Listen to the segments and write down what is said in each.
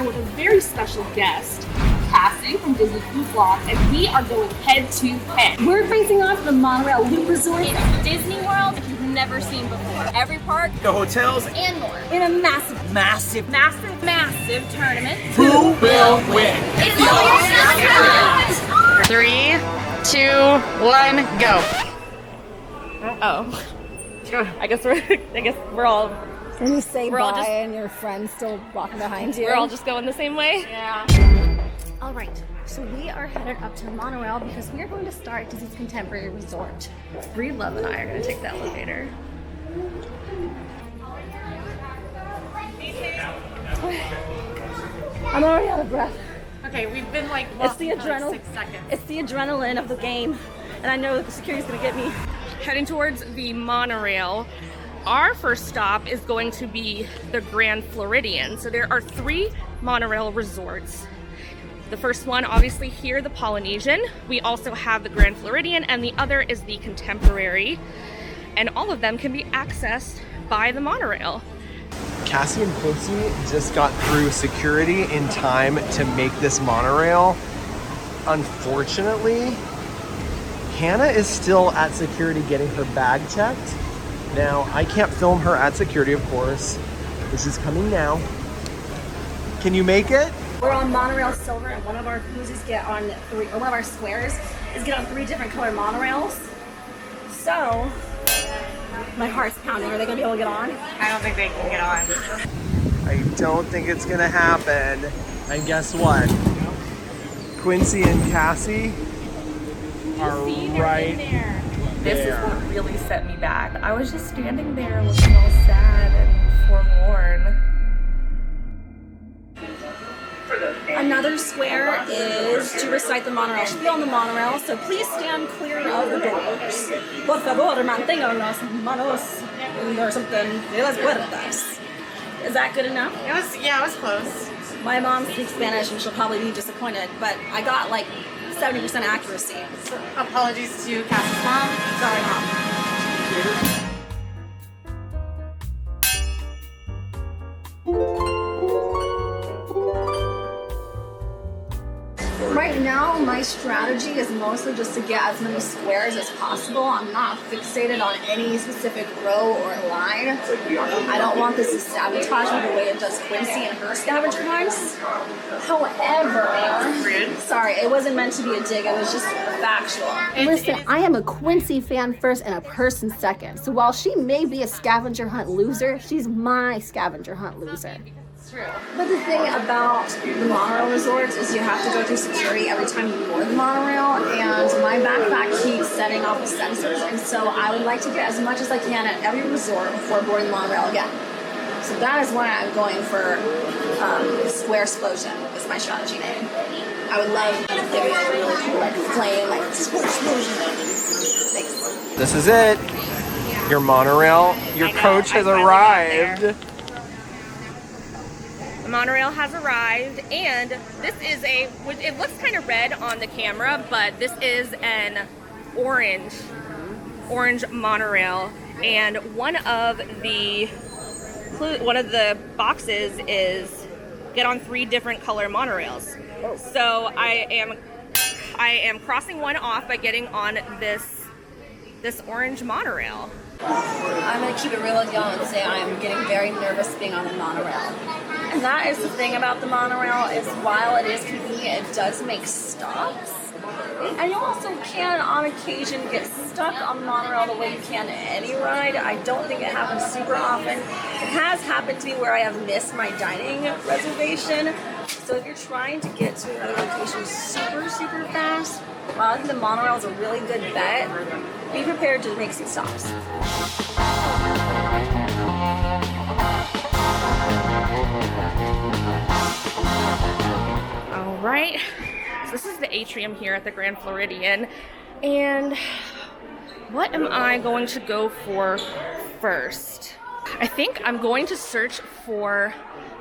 here with a very special guest, Cassie from Disney Cruise Vlogs, and we are going head to head. We're facing off the monorail loop resort. It's Disney World that you've never seen before. Every park, the hotels, and more. In a massive tournament. Who will win? It's AllEars.net. 3, 2, 1, go. Oh. I guess we're all. When you say We're all bye just- and your friend's still walking behind you. We're all just going the same way. Yeah. All right, so we are headed up to the monorail because we are going to start Disney's Contemporary Resort. Breedlove and I are going to take the elevator. I'm already out of breath. Okay, we've been like It's the walking for like adrenaline. 6 seconds. It's the adrenaline of the game, and I know that the security's gonna get me. Heading towards the monorail. Our first stop is going to be the Grand Floridian. So there are 3 monorail resorts. The first one, obviously here, the Polynesian. We also have the Grand Floridian, and the other is the Contemporary. And all of them can be accessed by the monorail. Cassie and Quincy just got through security in time to make this monorail. Unfortunately, Hannah is still at security getting her bag checked. Now, I can't film her at security, of course, which is coming now. Can you make it? We're on monorail silver, and one of our cruises get on 3, or one of our squares is get on 3 different color monorails. So, my heart's pounding. Are they gonna be able to get on? I don't think they can get on. I don't think it's gonna happen. And guess what? Quincy and Cassie are right there. This is what really set me back. I was just standing there looking all sad and forlorn. Another square is to recite the monorail spiel on the monorail, so please stand clear of the doors. Por favor, mantengan las manos or something de las puertas. Is that good enough? It was close. My mom speaks Spanish and she'll probably be disappointed, but I got like 70% accuracy. Apologies to Cassie's mom. Sorry, Mom. Right now, my strategy is mostly just to get as many squares as possible. I'm not fixated on any specific row or line. I don't want this to sabotage me the way it does Quincy and her scavenger hunts. However, sorry, it wasn't meant to be a dig, it was just factual. Listen, I am a Quincy fan first and a person second. So while she may be a scavenger hunt loser, she's my scavenger hunt loser. But the thing about the monorail resorts is you have to go through security every time you board the monorail, and my backpack keeps setting off the sensors, and so I would like to get as much as I can at every resort before boarding the monorail again. So that is why I'm going for Square Explosion is my strategy name. I would love to give it a really cool like flame, like Square Explosion. Thanks. This is it. Your monorail, your coach has arrived. The monorail has arrived, and this is it looks kind of red on the camera, but this is an orange monorail, and one of the boxes is get on 3 different color monorails. So I am crossing one off by getting on this orange monorail. I'm going to keep it real with y'all and say I'm getting very nervous being on the monorail. And that is the thing about the monorail is while it is convenient, it does make stops. And you also can, on occasion, get stuck on the monorail the way you can any ride. I don't think it happens super often. It has happened to me where I have missed my dining reservation. So if you're trying to get to another location super, super fast, while I think the monorail is a really good bet, be prepared to make some stops. All right, so this is the atrium here at the Grand Floridian, and what am I going to go for first? I think I'm going to search for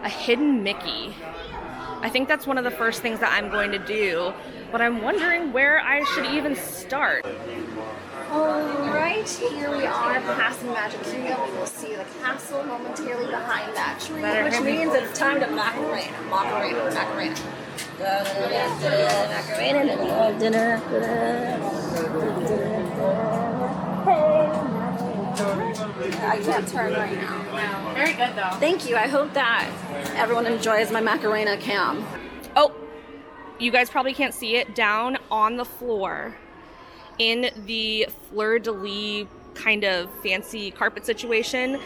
a hidden Mickey. I think that's one of the first things that I'm going to do, but I'm wondering where I should even start. Alright, right here we are past the Magic Kingdom. We will see the castle momentarily behind that tree, which means it's time to Macarena. Macarena. Dinner. I can't turn right now. No, very good though. Thank you. I hope that everyone enjoys my Macarena cam. Oh, you guys probably can't see it. Down on the floor in the fleur-de-lis kind of fancy carpet situation,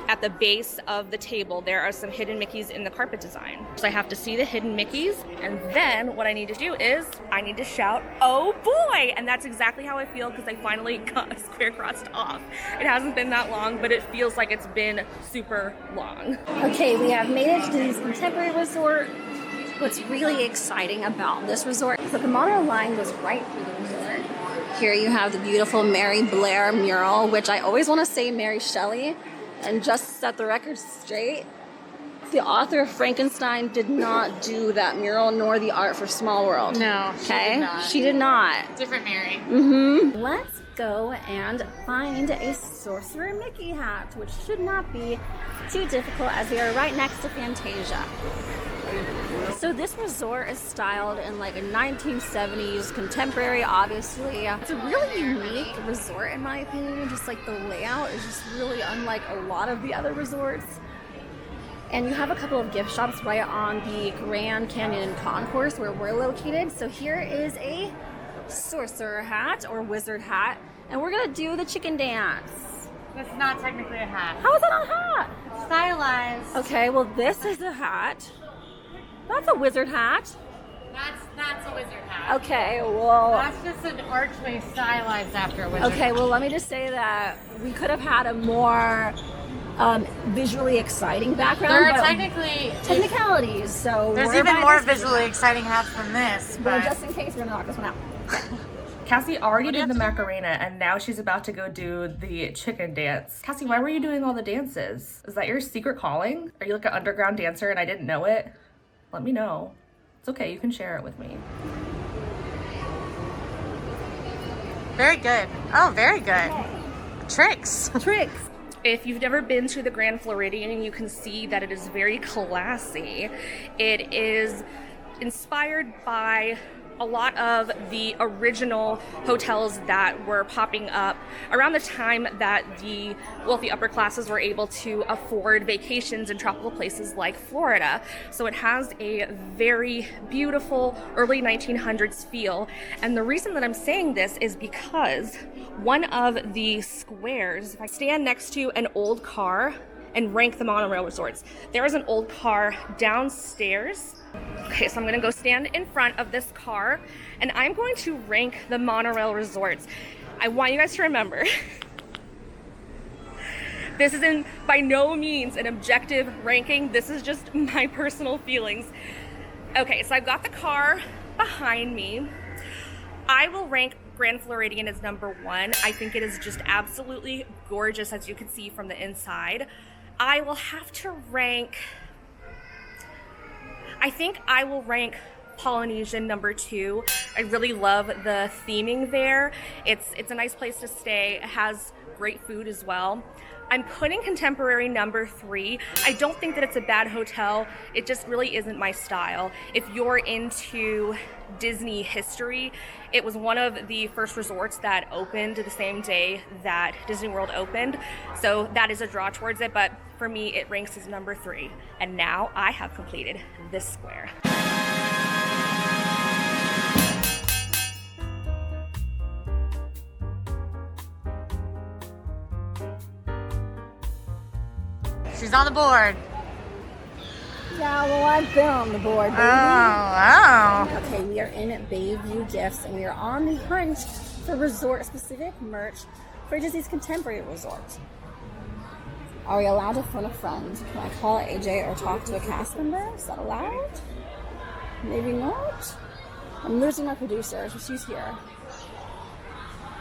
at the base of the table, there are some hidden Mickeys in the carpet design. So I have to see the hidden Mickeys, and then what I need to do is I need to shout, "Oh boy!" And that's exactly how I feel because I finally got a square crossed off. It hasn't been that long, but it feels like it's been super long. Okay, we have made it to this contemporary resort. What's really exciting about this resort is that the monorail line goes right through the resort. Here you have the beautiful Mary Blair mural, which I always want to say Mary Shelley. And just to set the record straight, the author of Frankenstein did not do that mural, nor the art for Small World. No, She did not. Different Mary. Mm-hmm. Let's go and find a Sorcerer Mickey hat, which should not be too difficult as we are right next to Fantasia. So this resort is styled in like a 1970s contemporary, obviously. It's a really unique resort in my opinion. Just like the layout is just really unlike a lot of the other resorts. And you have a couple of gift shops right on the Grand Canyon concourse where we're located. So here is a sorcerer hat or wizard hat, and we're gonna do the chicken dance. That's not technically a hat. How is that not a hat? Stylized. Okay, well this is a hat. That's a wizard hat. That's a wizard hat. Okay, well... That's just an archway stylized after a wizard. Okay, well let me just say that we could have had a more visually exciting background. There are but technicalities, so... There's we're even by more this visually exciting hats than this, But but... just in case, we're gonna knock this one out. Cassie already did the Macarena, and now she's about to go do the chicken dance. Cassie, why were you doing all the dances? Is that your secret calling? Are you like an underground dancer and I didn't know it? Let me know. It's okay, you can share it with me. Very good. Oh, very good. Tricks. If you've never been to the Grand Floridian, you can see that it is very classy. It is inspired by a lot of the original hotels that were popping up around the time that the wealthy upper classes were able to afford vacations in tropical places like Florida. So it has a very beautiful early 1900s feel. And the reason that I'm saying this is because one of the squares, if I stand next to an old car and rank the monorail resorts, there is an old car downstairs. Okay, so I'm gonna go stand in front of this car and I'm going to rank the monorail resorts. I want you guys to remember, this is by no means an objective ranking. This is just my personal feelings. Okay, so I've got the car behind me. I will rank Grand Floridian as number 1. I think it is just absolutely gorgeous, as you can see from the inside. I will have to rank, I think I will rank Polynesian number 2. I really love the theming there. It's a nice place to stay. It has great food as well. I'm putting Contemporary number 3. I don't think that it's a bad hotel. It just really isn't my style. If you're into Disney history, it was one of the first resorts that opened the same day that Disney World opened. So that is a draw towards it, but for me, it ranks as number 3. And now I have completed this square. She's on the board. Yeah, well, I've been on the board, baby. Oh. Okay, we are in Bayview Gifts, and we are on the hunt for resort-specific merch for Disney's Contemporary Resort. Are we allowed to phone a friend? Can I call AJ or talk to a cast member? Is that allowed? Maybe not. I'm losing my producer, so she's here.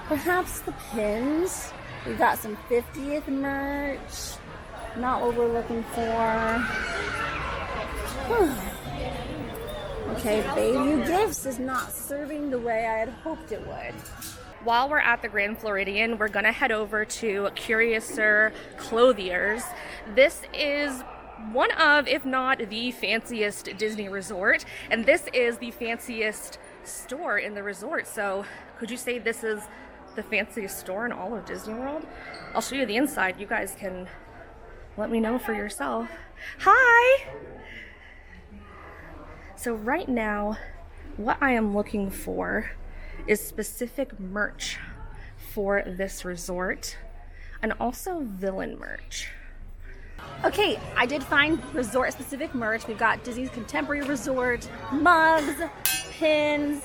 Perhaps the pins. We've got some 50th merch. Not what we're looking for. Okay, Bayview Gifts is not serving the way I had hoped it would. while we're at the Grand Floridian, we're gonna head over to Curiouser Clothiers. This is one of, if not the fanciest Disney resort, and this is the fanciest store in the resort. So could you say this is the fanciest store in all of Disney World? I'll show you the inside. You guys can let me know for yourself. Hi! So right now, what I am looking for is specific merch for this resort, and also villain merch. Okay, I did find resort-specific merch. We've got Disney's Contemporary Resort, mugs, pins,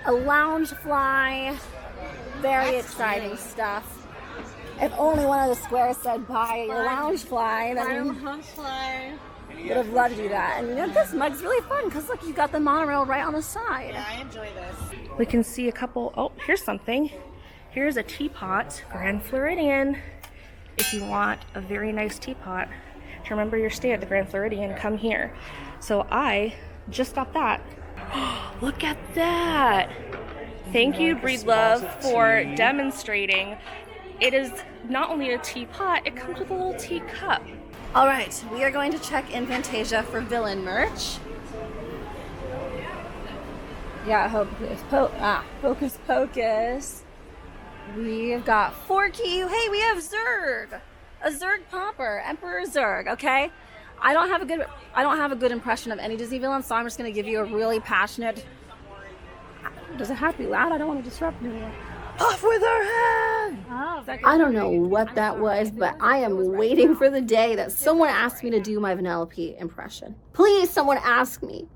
a lounge fly. Very exciting stuff. If only one of the squares said buy your lounge fly, then would have loved to do that. And you know, this mug's really fun because look, you got the monorail right on the side. Yeah, I enjoy this. We can see a couple, oh, here's something. Here's a teapot, Grand Floridian. If you want a very nice teapot to remember your stay at the Grand Floridian, come here. So I just got that. Look at that. Thank you, Breedlove, for demonstrating. It is not only a teapot, it comes with a little teacup. All right, we are going to check in Fantasia for villain merch. Yeah, Hocus Pocus. We've got Forky. Hey, we have Zurg. A Zurg popper, Emperor Zurg, okay? I don't have a good impression of any Disney villain, so I'm just gonna give you a really passionate. Does it have to be loud? I don't want to disrupt anyone. Off with her head! I don't know what that was, but I am waiting for the day that someone asks me to do my Vanellope impression. Please, someone ask me.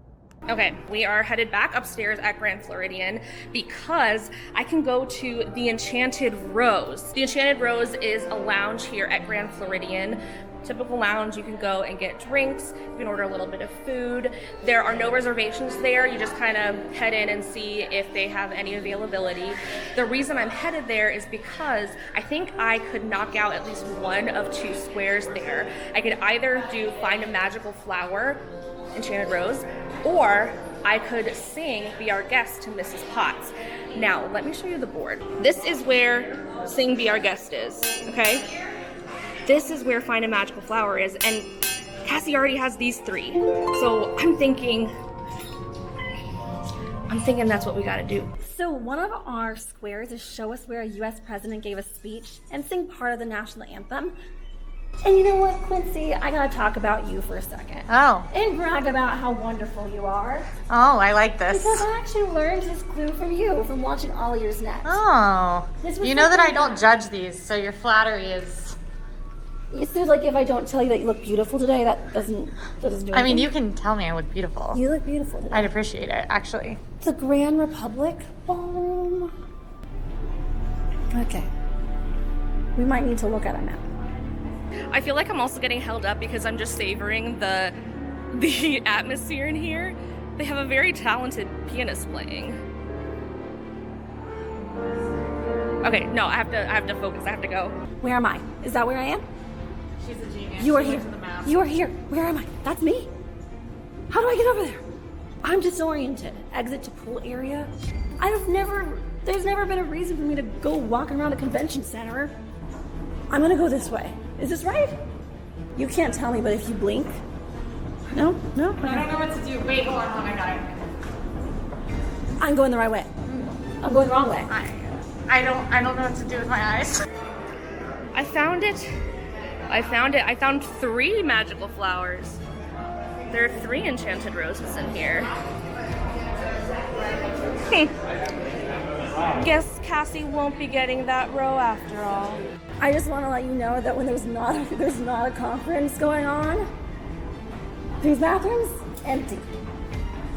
Okay, we are headed back upstairs at Grand Floridian because I can go to the Enchanted Rose. The Enchanted Rose is a lounge here at Grand Floridian. Typical lounge, you can go and get drinks, you can order a little bit of food. There are no reservations there, you just kind of head in and see if they have any availability. The reason I'm headed there is because I think I could knock out at least one of two squares there. I could either do Find a Magical Flower, Enchanted Rose, or I could sing Be Our Guest to Mrs. Potts. Now, let me show you the board. This is where Sing Be Our Guest is, okay? This is where Find a Magical Flower is, and Cassie already has these three. So I'm thinking that's what we gotta do. So one of our squares is show us where a US president gave a speech and sing part of the national anthem. And you know what, Quincy? I gotta talk about you for a second. Oh. And brag about how wonderful you are. Oh, I like this. Because I actually learned this clue from you, from watching AllEars.net. Oh. You know that I don't judge these, so your flattery is... So, like, if I don't tell you that you look beautiful today, that doesn't do anything? I mean, you can tell me I look beautiful. You look beautiful today. I'd appreciate it, actually. The Grand Republic Ballroom. Okay. We might need to look at a map. I feel like I'm also getting held up because I'm just savoring the atmosphere in here. They have a very talented pianist playing. Okay, no, I have to focus. I have to go. Where am I? Is that where I am? She's a genius. You are here. You are here. Where am I? That's me. How do I get over there? I'm disoriented. Exit to pool area. There's never been a reason for me to go walking around a convention center. I'm gonna go this way. Is this right? You can't tell me, but if you blink. No? No? Okay. I don't know what to do. Wait, hold on, I got it. I'm going the right way. I'm going the wrong way. I don't know what to do with my eyes. I found it. I found 3 magical flowers. There are 3 enchanted roses in here. Guess Cassie won't be getting that row after all. I just want to let you know that when there's not a conference going on, these bathrooms empty.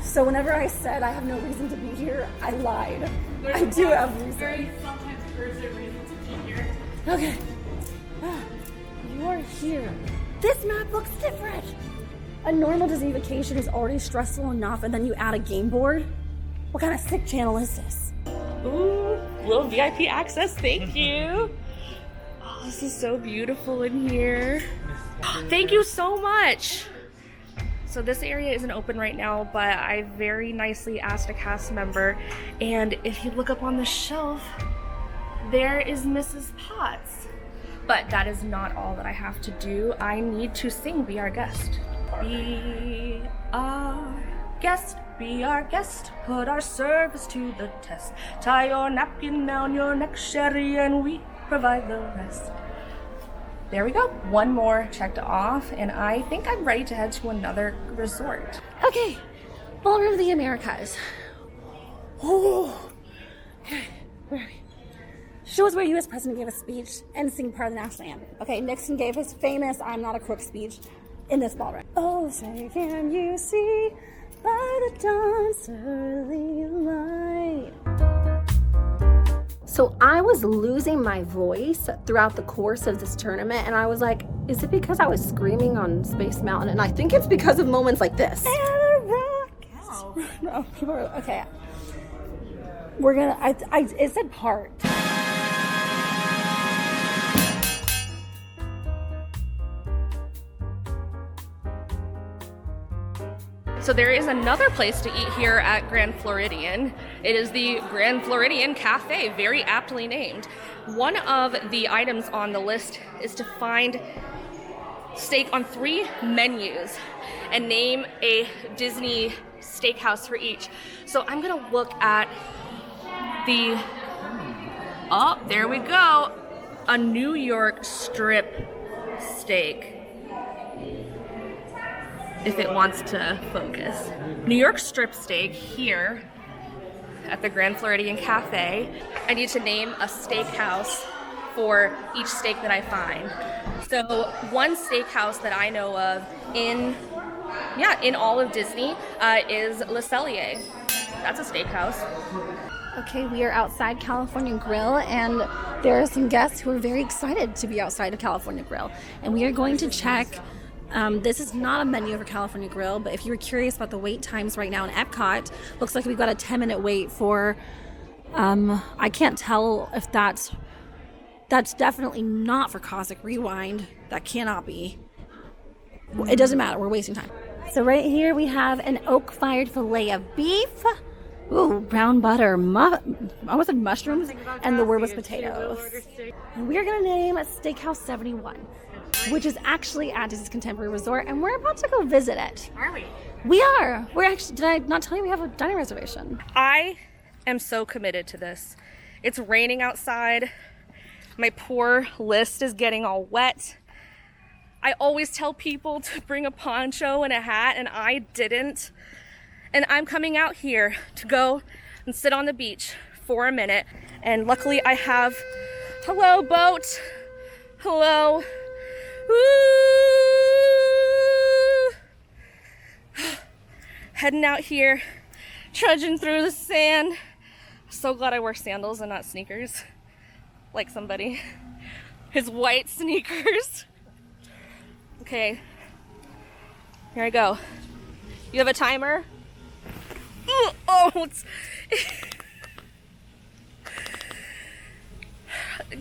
So whenever I said I have no reason to be here, I lied. I do have reason. Very sometimes urgent reason to be here. Okay. You are here. This map looks different. A normal Disney vacation is already stressful enough, and then you add a game board? What kind of sick channel is this? Ooh, little VIP access, thank you. Oh, this is so beautiful in here. Thank you so much. So this area isn't open right now, but I very nicely asked a cast member, and if you look up on the shelf, there is Mrs. Potts. But that is not all that I have to do. I need to sing Be Our Guest. Be our guest, be our guest, put our service to the test. Tie your napkin down your neck, sherry, and we provide the rest. There we go. One more checked off, and I think I'm ready to head to another resort. Okay, Ballroom of the Americas. Oh, okay, where are we? Show us where U.S. President gave a speech and sing part of the national anthem. Okay, Nixon gave his famous "I'm not a crook" speech in this ballroom. Oh, say can you see by the dawn's early light. So I was losing my voice throughout the course of this tournament, and I was like, is it because I was screaming on Space Mountain? And I think it's because of moments like this. Wow. No, people are, okay. We're gonna, it said part. So there is another place to eat here at Grand Floridian. It is the Grand Floridian Cafe, very aptly named. One of the items on the list is to find steak on 3 menus and name a Disney steakhouse for each. So I'm gonna look at the, oh, there we go, a New York strip steak. If it wants to focus. New York strip steak here at the Grand Floridian Cafe. I need to name a steakhouse for each steak that I find. So one steakhouse that I know of in all of Disney is Le Cellier. That's a steakhouse. Okay, we are outside California Grill, and there are some guests who are very excited to be outside of California Grill. And we are going to check. This is not a menu for California Grill, but if you were curious about the wait times right now in Epcot, looks like we've got a 10-minute wait for, I can't tell if that's definitely not for Cosmic Rewind. That cannot be. It doesn't matter, we're wasting time. So right here we have an oak-fired filet of beef. Ooh, brown butter, I was in mushrooms, and the word was potatoes. And we are gonna name Steakhouse 71. Which is actually at Disney's Contemporary Resort, and we're about to go visit it. Are we? We are. We're actually, did I not tell you we have a dining reservation? I am so committed to this. It's raining outside. My poor list is getting all wet. I always tell people to bring a poncho and a hat, and I didn't. And I'm coming out here to go and sit on the beach for a minute. And luckily I have, hello boat, hello. Woo! Heading out here, trudging through the sand. So glad I wear sandals and not sneakers. Like somebody. His white sneakers. Okay, here I go. You have a timer? Oh, it's...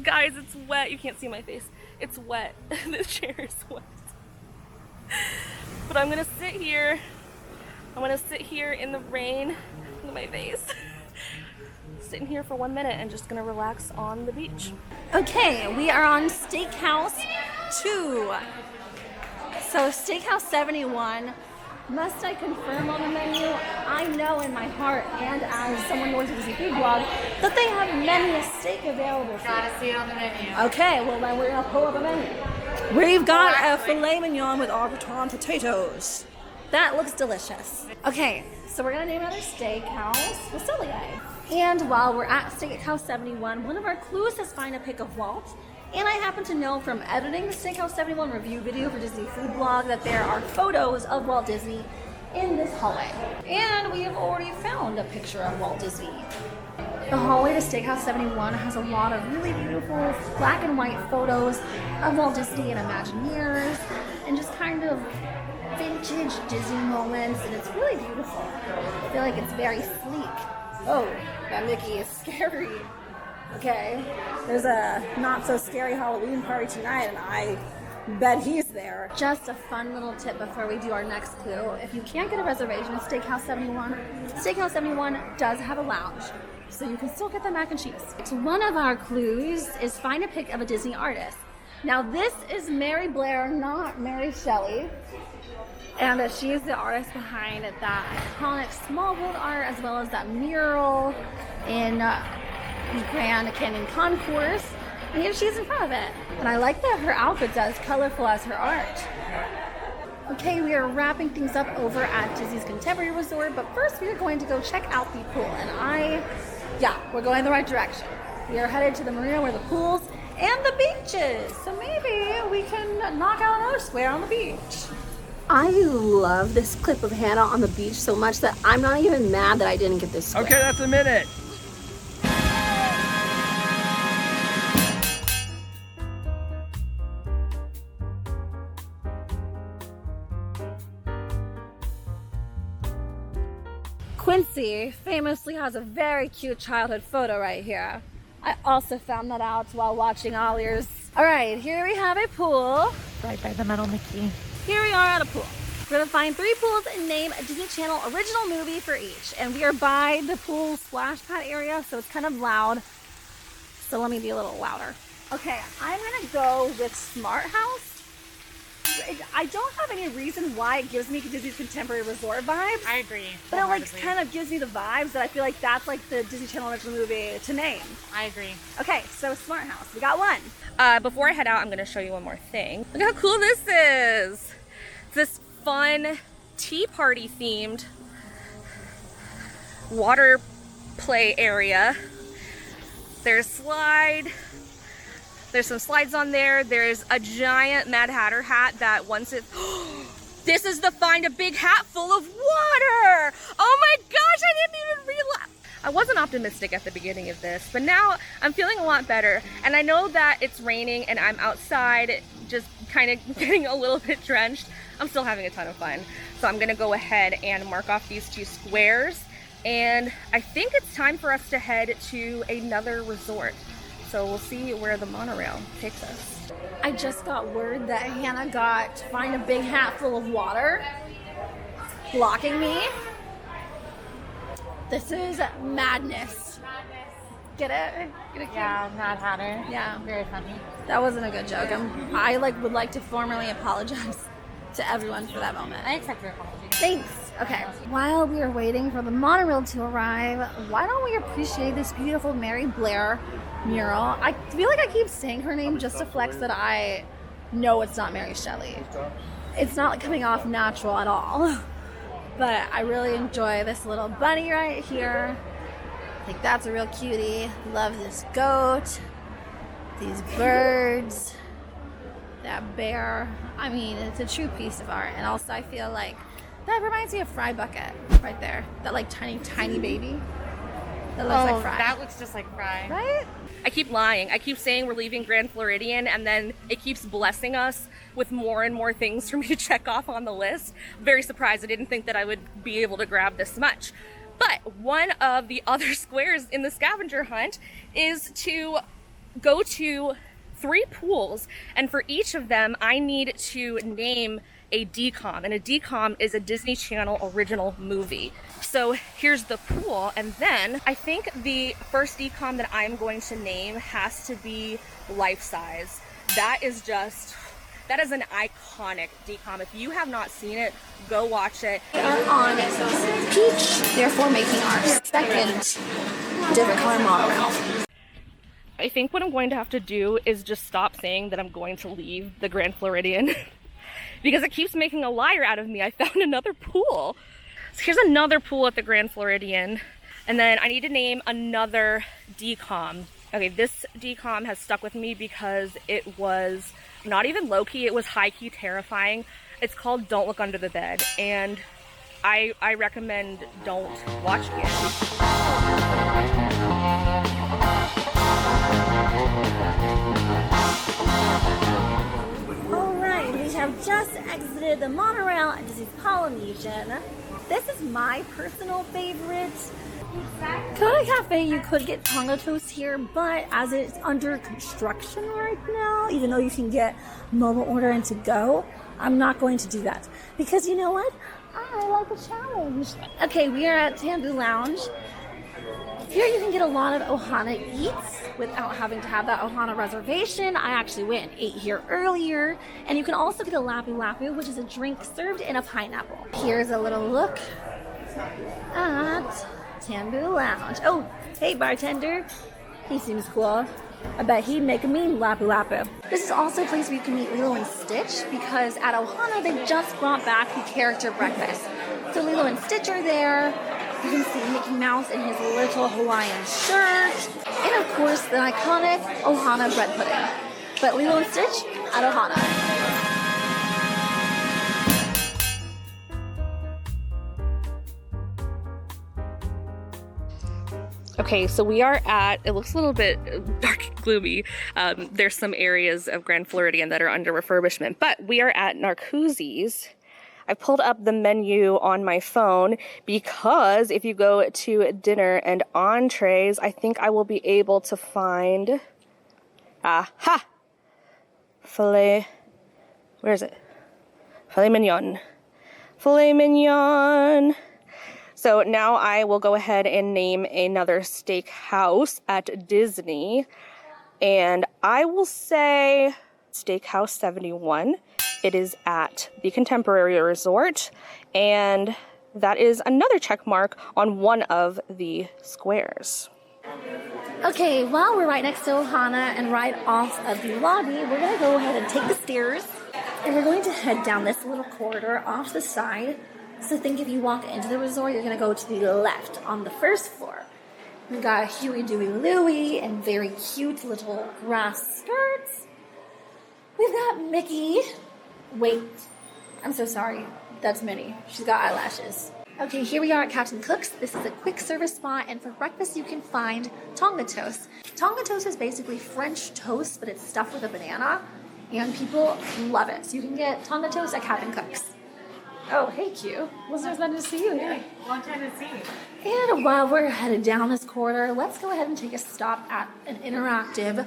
Guys, it's wet. You can't see my face. It's wet. The chair is wet. But I'm gonna sit here. I'm gonna sit here in the rain. Look at my face. Sitting here for 1 minute and just gonna relax on the beach. Okay, we are on Steakhouse 2. So Steakhouse 71. Must I confirm on the menu? I know in my heart, and as someone who works at the food blog, that they have many steak available. Gotta see it on the menu. Okay, well then we're gonna pull up a menu. We've got a filet mignon with au gratin potatoes. That looks delicious. Okay, so we're gonna name another steakhouse, Le Cellier. And while we're at Steakhouse 71, one of our clues is find a pic of Walt. And I happen to know from editing the Steakhouse 71 review video for Disney Food Blog that there are photos of Walt Disney in this hallway. And we have already found a picture of Walt Disney. The hallway to Steakhouse 71 has a lot of really beautiful black and white photos of Walt Disney and Imagineers and just kind of vintage Disney moments, and it's really beautiful. I feel like it's very sleek. Oh, that Mickey is scary. Okay, there's a not so scary Halloween party tonight, and I bet he's there. Just a fun little tip before we do our next clue. If you can't get a reservation at Steakhouse 71 does have a lounge, so you can still get the mac and cheese. So one of our clues is find a pic of a Disney artist. Now this is Mary Blair, not Mary Shelley. And she's the artist behind that iconic small world art, as well as that mural in the Grand Canyon Concourse. And here she is in front of it. And I like that her outfit's as colorful as her art. Okay, we are wrapping things up over at Disney's Contemporary Resort, but first we are going to go check out the pool. And we're going the right direction. We are headed to the marina where the pools and the beaches. So maybe we can knock out another square on the beach. I love this clip of Hannah on the beach so much that I'm not even mad that I didn't get this square. Okay, that's a minute. Quincy famously has a very cute childhood photo right here. I also found that out while watching AllEars. All right, here we have a pool. Right by the Metal Mickey. Here we are at a pool. We're gonna find 3 pools and name a Disney Channel original movie for each. And we are by the pool splash pad area, so it's kind of loud. So let me be a little louder. Okay, I'm gonna go with Smart House. I don't have any reason why it gives me Disney's Contemporary Resort vibes. I agree. But it like kind of gives me the vibes that I feel like that's like the Disney Channel original movie to name. I agree. Okay, so Smart House, we got one. Before I head out, I'm gonna show you one more thing. Look how cool this is. It's this fun tea party themed water play area. There's some slides on there. There's a giant Mad Hatter hat that once it, this is the find a big hat full of water. Oh my gosh, I didn't even realize. I wasn't optimistic at the beginning of this, but now I'm feeling a lot better. And I know that it's raining and I'm outside just kind of getting a little bit drenched. I'm still having a ton of fun. So I'm gonna go ahead and mark off these 2 squares. And I think it's time for us to head to another resort. So we'll see where the monorail takes us. I just got word that Hannah got find a big hat full of water blocking me. This is madness. Get it? Get it? Yeah, Mad Hatter. Yeah. Very funny. That wasn't a good joke. I would like to formally apologize to everyone for that moment. I accept your apology. Thanks. Okay. While we are waiting for the monorail to arrive, why don't we appreciate this beautiful Mary Blair mural? I feel like I keep saying her name just to flex that I know it's not Mary Shelley. It's not coming off natural at all. But I really enjoy this little bunny right here. I think that's a real cutie. Love this goat, these birds, that bear. I mean, it's a true piece of art. And also I feel like that reminds me of Fry Bucket right there. That like tiny, tiny baby. That looks like Fry. That looks just like Fry. Right? I keep lying. I keep saying we're leaving Grand Floridian and then it keeps blessing us with more and more things for me to check off on the list. Very surprised. I didn't think that I would be able to grab this much. But one of the other squares in the scavenger hunt is to go to 3 pools, and for each of them I need to name a DCOM, and a DCOM is a Disney Channel original movie. So here's the pool, and then I think the first DCOM that I'm going to name has to be life size. That is an iconic DCOM. If you have not seen it, go watch it. We are on Peach, therefore making our second different color monorail. I think what I'm going to have to do is just stop saying that I'm going to leave the Grand Floridian because it keeps making a liar out of me. I found another pool. So here's another pool at the Grand Floridian. And then I need to name another DCOM. Okay, this DCOM has stuck with me because it was not even low-key, it was high-key terrifying. It's called Don't Look Under the Bed, and I recommend don't watching it. Alright, we have just exited the monorail at Disney's Polynesian. This is my personal favorite. Kona Cafe, you could get Tonga toast here, but as it's under construction right now, even though you can get mobile order and to go, I'm not going to do that. Because you know what? I like a challenge. Okay, we are at Tambu Lounge. Here you can get a lot of Ohana eats without having to have that Ohana reservation. I actually went and ate here earlier. And you can also get a Lapu Lapu, which is a drink served in a pineapple. Here's a little look at Tambu Lounge. Oh, hey bartender. He seems cool. I bet he'd make a mean Lapu Lapu. This is also a place where you can meet Lilo and Stitch because at Ohana they just brought back the character breakfast. So Lilo and Stitch are there. You can see Mickey Mouse in his little Hawaiian shirt. And of course the iconic Ohana bread pudding. But Lilo and Stitch at Ohana. Okay, so we are at, it looks a little bit dark and gloomy. There's some areas of Grand Floridian that are under refurbishment, but we are at Narcoossee's. I pulled up the menu on my phone because if you go to dinner and entrees, I think I will be able to find, filet, where is it? Filet mignon. Filet mignon. So now I will go ahead and name another steakhouse at Disney. And I will say Steakhouse 71. It is at the Contemporary Resort. And that is another check mark on one of the squares. Okay, well, we're right next to Ohana and right off of the lobby. We're going to go ahead and take the stairs. And we're going to head down this little corridor off the side. So think if you walk into the resort, you're going to go to the left on the first floor. We've got Huey, Dewey, Louie and very cute little grass skirts. We've got Mickey. Wait, I'm so sorry. That's Minnie. She's got eyelashes. Okay, here we are at Captain Cook's. This is a quick service spot, and for breakfast you can find Tonga toast. Tonga toast is basically French toast, but it's stuffed with a banana, and people love it. So you can get Tonga toast at Captain Cook's. Oh, hey, Q. Listeners, nice to see you here. Long time to see. And while we're headed down this corridor, let's go ahead and take a stop at an interactive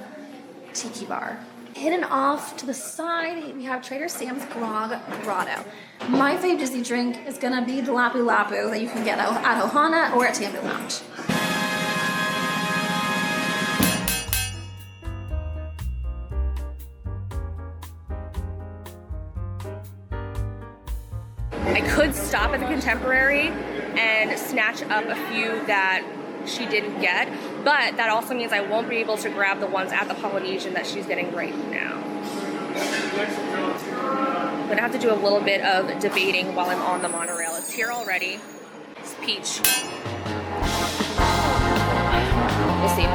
tiki bar. Hidden off to the side, we have Trader Sam's Grog Grotto. My favorite Disney drink is going to be the Lapu Lapu that you can get at Ohana or at Tambu Lounge. I could stop at the Contemporary and snatch up a few that she didn't get, but that also means I won't be able to grab the ones at the Polynesian that she's getting right now. I'm gonna have to do a little bit of debating while I'm on the monorail. It's here already. It's peach. We'll see.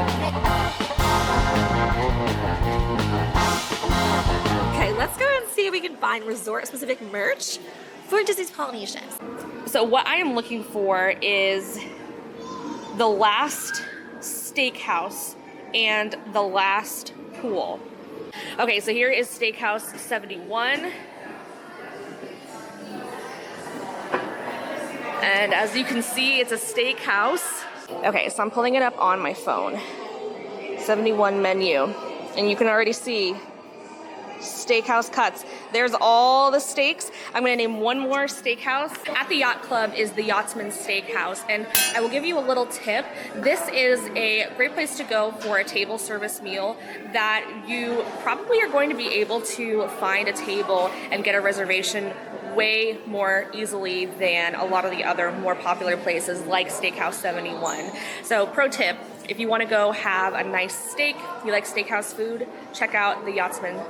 Okay, let's go and see if we can find resort-specific merch for Disney's Polynesian. So what I am looking for is the last steakhouse and the last pool. Okay, so here is Steakhouse 71. And as you can see, it's a steakhouse. Okay, so I'm pulling it up on my phone. 71 menu. And you can already see steakhouse cuts. There's all the steaks. I'm gonna name one more steakhouse. At the Yacht Club is the Yachtsman Steakhouse, and I will give you a little tip. This is a great place to go for a table service meal that you probably are going to be able to find a table and get a reservation way more easily than a lot of the other more popular places like Steakhouse 71. So pro tip, if you want to go have a nice steak, you like steakhouse food, check out the Yachtsman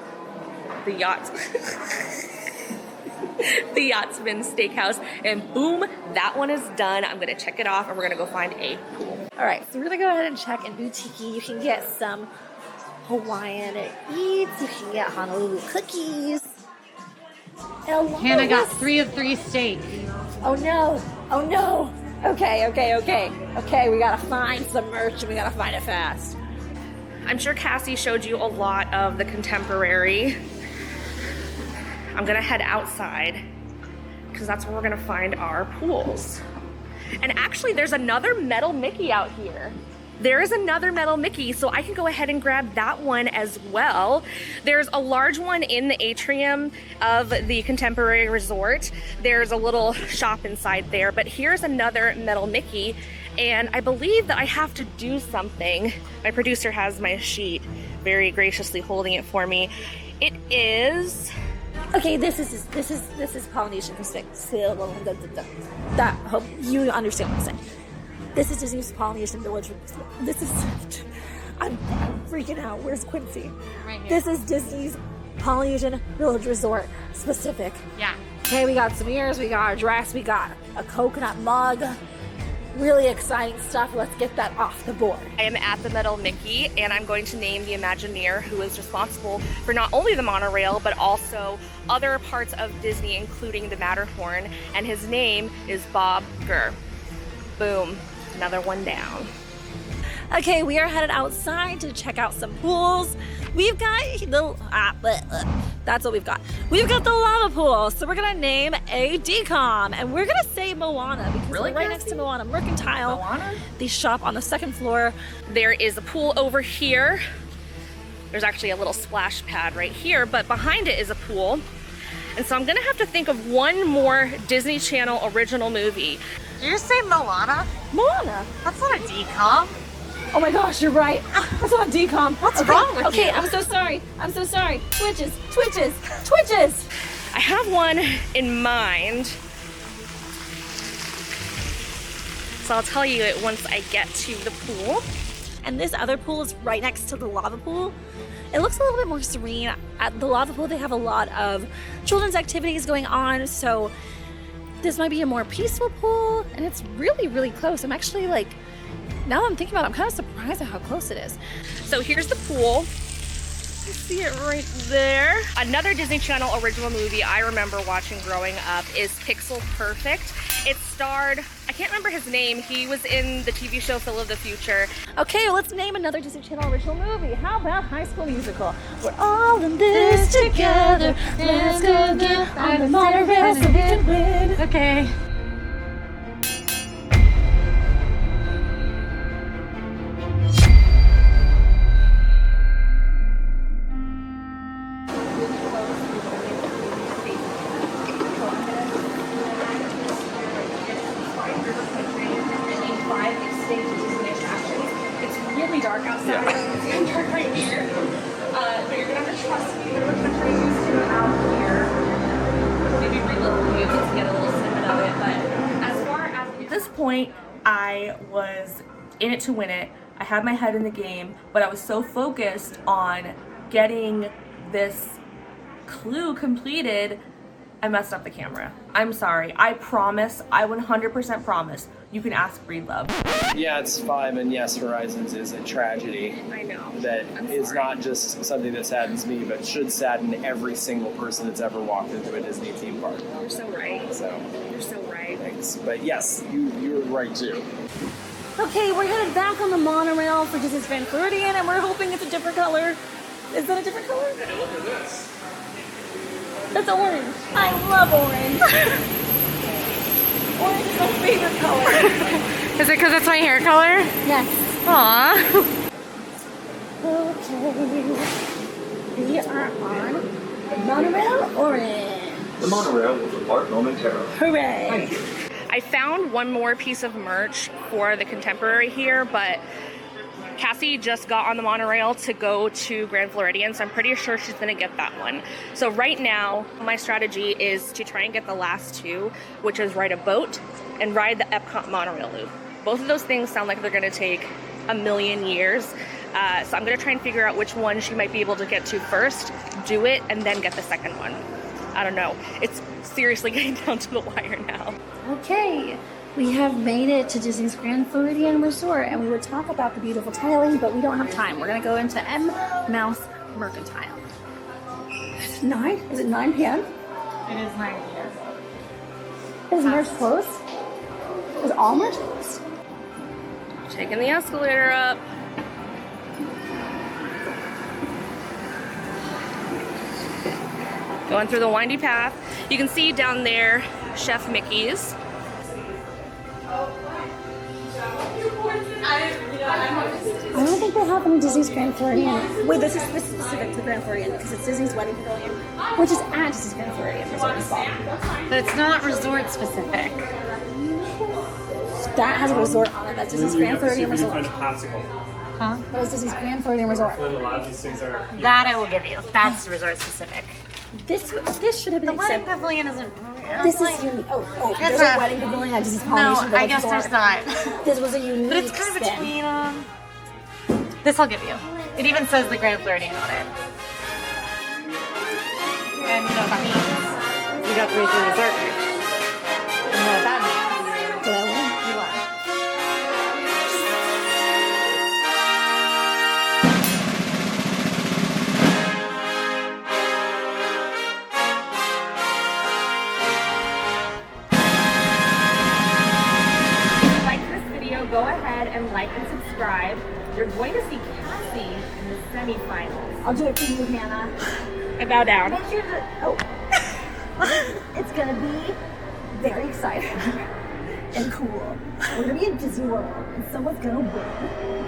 Steakhouse, and boom, that one is done. I'm gonna check it off and we're gonna go find a pool. All right, so we're gonna go ahead and check in Boutique. You can get some Hawaiian eats, you can get Honolulu cookies. Hannah got 3 of 3 steak. Oh no, oh no. Okay, we gotta find some merch and we gotta find it fast. I'm sure Cassie showed you a lot of the Contemporary. I'm gonna head outside because that's where we're gonna find our pools. And actually there's another metal Mickey out here. There is another metal Mickey, so I can go ahead and grab that one as well. There's a large one in the atrium of the Contemporary Resort. There's a little shop inside there, but here's another metal Mickey, and I believe that I have to do something. My producer has my sheet, very graciously holding it for me. It is... Okay, this is Polynesian Pacific. That hope you understand what I'm saying. This is Disney's Polynesian Village. This is... I'm freaking out. Where's Quincy? Right here. This is Disney's Polynesian Village Resort specific. Yeah. Okay, we got some ears, we got a dress, we got a coconut mug. Really exciting stuff. Let's get that off the board. I am at the Metal Mickey, and I'm going to name the Imagineer who is responsible for not only the monorail, but also other parts of Disney, including the Matterhorn, and his name is Bob Gurr. Boom, another one down. Okay, we are headed outside to check out some pools. We've got the, that's what we've got. We've got the lava pool, so we're gonna name a decom, and we're gonna say Moana, because Really, we're right next to Moana Mercantile. Moana? The shop on the second floor. There is a pool over here. There's actually a little splash pad right here, but behind it is a pool. And so I'm gonna have to think of one more Disney Channel original movie. Did you say Moana? Moana. That's not a decom. Oh my gosh, you're right. That's not decom. What's wrong with okay, you? I'm so sorry. I'm so sorry. Twitches, twitches, twitches. I have one in mind. So I'll tell you it once I get to the pool. And this other pool is right next to the lava pool. It looks a little bit more serene. At the lava pool, they have a lot of children's activities going on, so this might be a more peaceful pool, and it's really, really close. I'm actually like, now that I'm thinking about it, I'm kind of surprised at how close it is. So here's the pool. You see it right there. Another Disney Channel original movie I remember watching growing up is Pixel Perfect. It starred, I can't remember his name, he was in the TV show Phil of the Future. Okay, well, let's name another Disney Channel original movie. How about High School Musical? We're all in this together. Let's go get on the monorail so we can win. Okay. Dark outside. It's getting dark right here. But you're gonna have to trust me. Whatever country you're used to out here. Maybe reload you to get a little snippet of it. But as far as At this point, I was in it to win it. I had my head in the game, but I was so focused on getting this clue completed, I messed up the camera. I'm sorry. I promise, I 100% promise, you can ask Breedlove. Yeah, it's 5, and yes, Horizons is a tragedy. I know. That is not just something that saddens me, but should sadden every single person that's ever walked into a Disney theme park. You're so right. So, You're so right. thanks. But yes, you're right too. Okay, we're headed back on the monorail for Disney's Grand Floridian, and we're hoping it's a different color. Is that a different color? Hey, look at this. That's orange. I love orange. Orange is my favorite color. Is it because it's my hair color? Yes. Aww. Okay. We are on the monorail orange. The monorail will depart momentarily. Hooray. Thank you. I found one more piece of merch for the Contemporary here, but Cassie just got on the monorail to go to Grand Floridian, so I'm pretty sure she's gonna get that one. So right now, my strategy is to try and get the last two, which is ride a boat and ride the Epcot monorail loop. Both of those things sound like they're gonna take a million years. So I'm gonna try and figure out which one she might be able to get to first, do it, and then get the second one. I don't know. It's seriously getting down to the wire now. Okay. We have made it to Disney's Grand Floridian Resort, and we would talk about the beautiful tiling, but we don't have time. We're going to go into M. Mouse Mercantile. 9? Is it 9 p.m.? It is 9 p.m. Is merch closed? Is all merch closed? Taking the escalator up. Going through the windy path. You can see down there Chef Mickey's. people have in Disney's Grand Floridian, Wait, this is specific to Grand Floridian because it's Disney's Wedding Pavilion. which is at Disney's Grand Floridian Resort and Spa. But it's not resort specific. That has a resort on it. That's Disney's Grand Floridian Resort. Huh? That was Disney's Grand Floridian Resort. That I will give you. That's resort specific. This should have been The wedding accepted. pavilion isn't. This is unique. Oh, there's It's a a- wedding pavilion at Disney's No, Polynesian I Village guess Resort. there's not. This was a unique But it's kind of spin. between. This I'll give you. It even says the Grand Floridian on it. And you know what that means? You got the Resort Resort. You know what that means? Did I win? You won. If you like this video, go ahead and like and subscribe. You're going to see Cassie in the semifinals. I'll do it for you, Hannah. I bow down. Make sure that, it's gonna be very exciting and cool. We're gonna be in Disney World, and someone's gonna win.